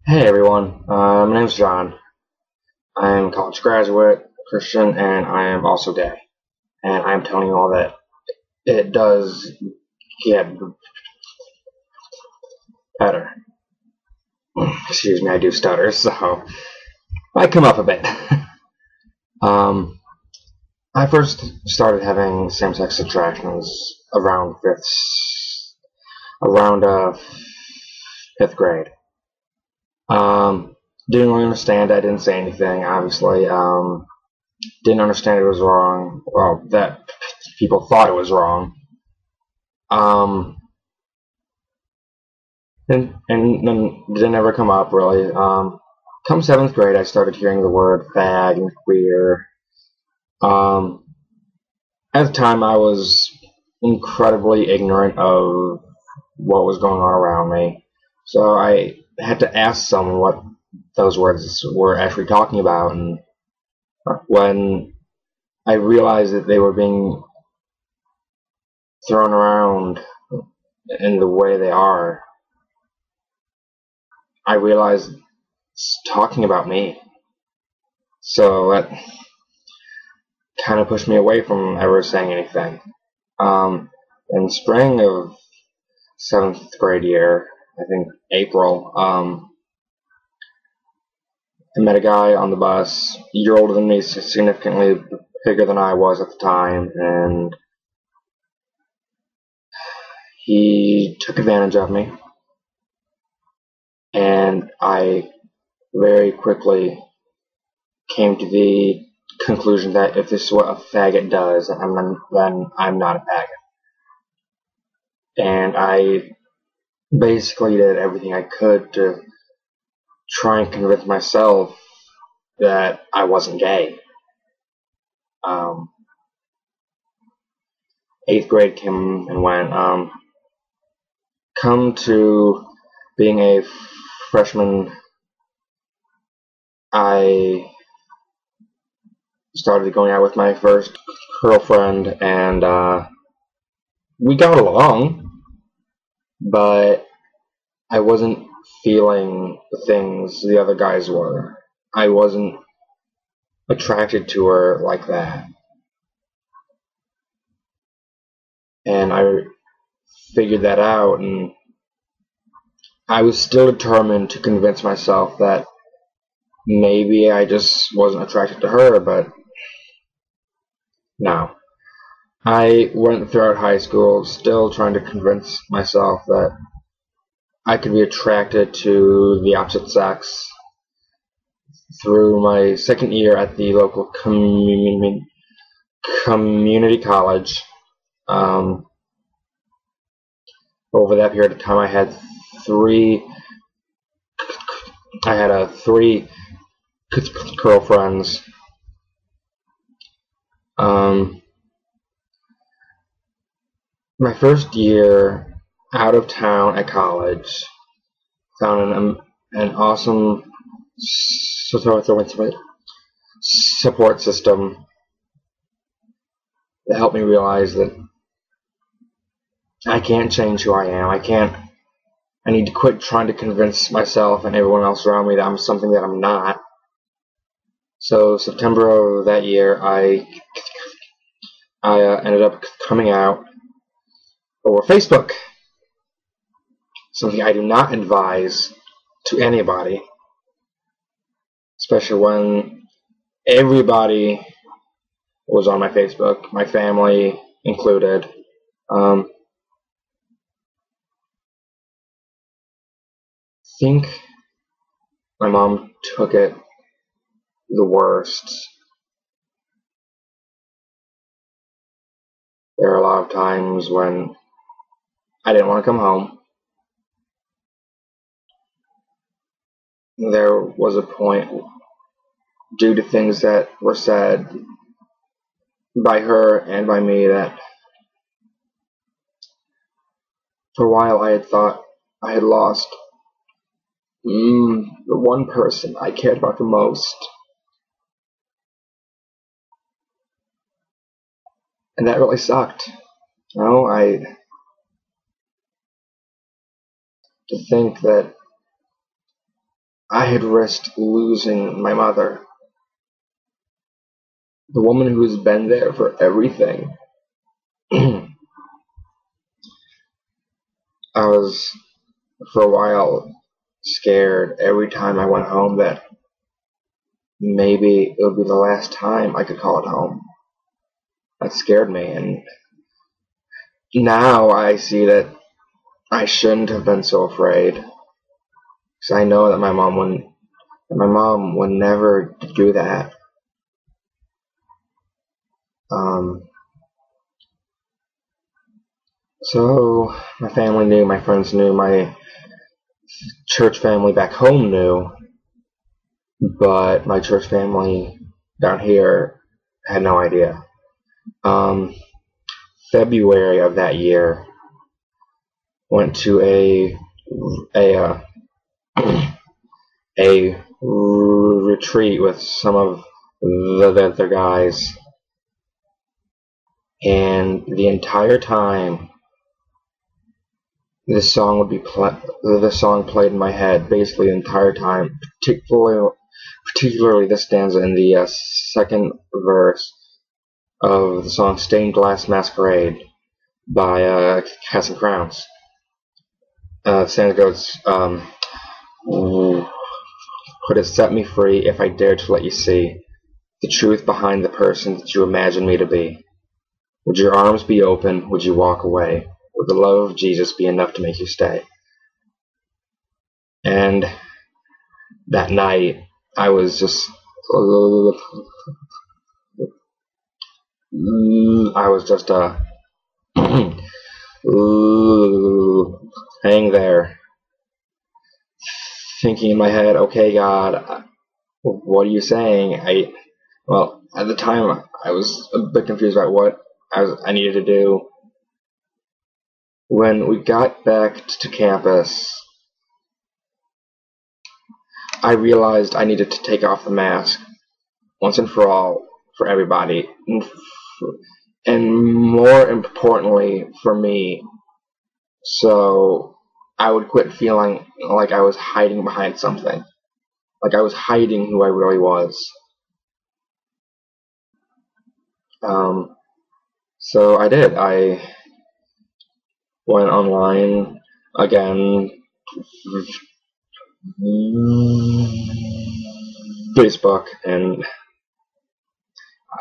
Hey everyone, my name is John. I am a college graduate, Christian, and I am also gay. And I'm telling you all that it does get better. Excuse me, I do stutter, so I come up a bit. um, I first started having same-sex attractions around fifth grade. Didn't really understand. I didn't say anything, obviously. Didn't understand it was wrong. Well, that people thought it was wrong. Um, and then didn't ever come up really. Come seventh grade, I started hearing the word fag and queer. Um, at the time, I was incredibly ignorant of what was going on around me, so I had to ask someone what those words were actually talking about. And when I realized that they were being thrown around in the way they are, I realized it's talking about me. So that kind of pushed me away from ever saying anything. In spring of seventh grade year, I think April, I met a guy on the bus, a year older than me, significantly bigger than I was at the time, and he took advantage of me. And I very quickly came to the conclusion that if this is what a faggot does, then I'm not a faggot. And I basically did everything I could to try and convince myself that I wasn't gay. Um, Eighth grade came and went. Come to being a freshman, I started going out with my first girlfriend, and we got along, but I wasn't feeling the things the other guys were. I wasn't attracted to her like that. And I figured that out, and I was still determined to convince myself that maybe I just wasn't attracted to her, but no. I went throughout high school still trying to convince myself that I could be attracted to the opposite sex. Through my second year at the local community college, um, over that period of time, three. I had three girlfriends. My first year out of town at college, found an awesome support system that helped me realize that I can't change who I am. I need to quit trying to convince myself and everyone else around me that I'm something that I'm not. So September of that year, I ended up coming out over Facebook, something I do not advise to anybody, especially when everybody was on my Facebook, my family included. I think my mom took it the worst. There are a lot of times when I didn't want to come home. There was a point, due to things that were said by her and by me, that for a while I had thought I had lost the one person I cared about the most. And that really sucked. You know, to think that I had risked losing my mother, the woman who's been there for everything. I was, for a while, scared every time I went home that maybe it would be the last time I could call it home. That scared me, and now I see that I shouldn't have been so afraid, because I know that my mom would never do that. So my family knew, my friends knew, my church family back home knew, but my church family down here had no idea. February of that year, went to a retreat with some of the other guys, and the entire time this song played in my head basically the entire time, particularly the stanza in the second verse of the song Stained Glass Masquerade by Casting Crowns. The stanza goes, would it set me free if I dared to let you see the truth behind the person that you imagine me to be? Would your arms be open? Would you walk away? Would the love of Jesus be enough to make you stay? And that night, I was just hanging there, thinking in my head, okay, God, what are you saying? Well, at the time, I was a bit confused about what I needed to do. When we got back to campus, I realized I needed to take off the mask once and for all for everybody, and more importantly for me, so I would quit feeling like I was hiding behind something, like I was hiding who I really was. So I did. I went online again, Facebook, and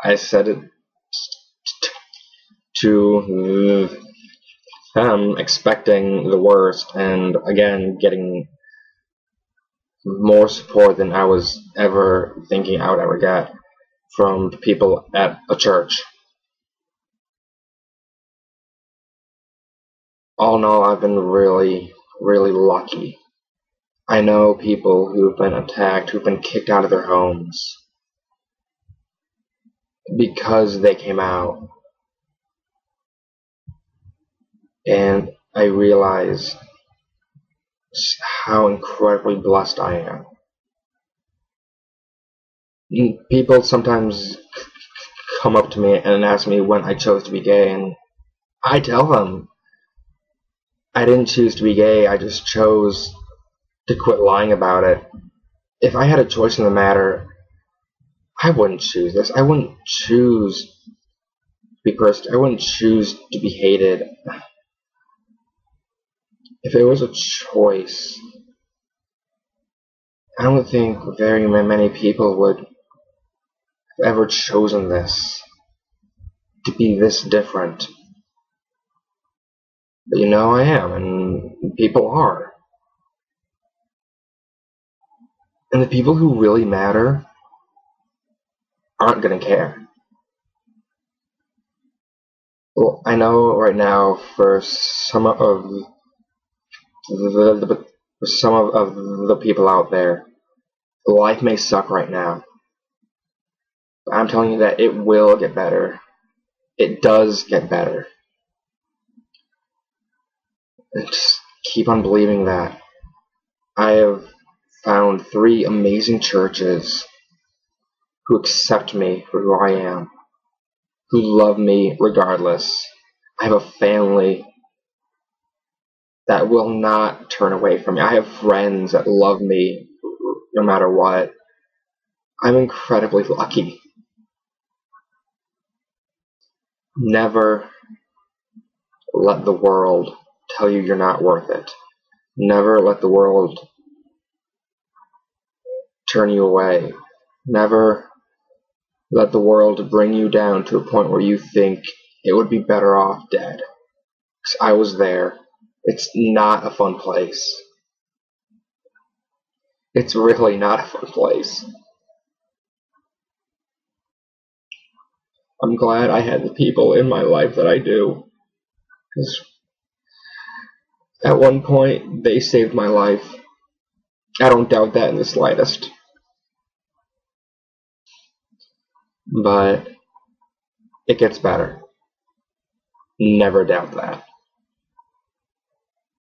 I said it to them, expecting the worst, and again getting more support than I was ever thinking I would ever get from people at a church. All in all, I've been really, really lucky. I know people who've been attacked, who've been kicked out of their homes because they came out. And I realize how incredibly blessed I am. People sometimes come up to me and ask me when I chose to be gay, and I tell them I didn't choose to be gay, I just chose to quit lying about it. If I had a choice in the matter, I wouldn't choose this. I wouldn't choose to be persecuted. I wouldn't choose to be hated. If it was a choice, I don't think very many people would have ever chosen this, to be this different. But I am, and people are. And the people who really matter aren't going to care. Well, I know right now for some of the people out there, life may suck right now. But I'm telling you that it will get better. It does get better. And just keep on believing that. I have found 3 amazing churches who accept me for who I am, who love me regardless. I have a family that will not turn away from me. I have friends that love me no matter what. I'm incredibly lucky. Never let the world tell you you're not worth it. Never let the world turn you away. Never let the world bring you down to a point where you think it would be better off dead. 'Cause I was there. It's not a fun place. It's really not a fun place. I'm glad I had the people in my life that I do. Because at one point, they saved my life. I don't doubt that in the slightest. But it gets better. Never doubt that.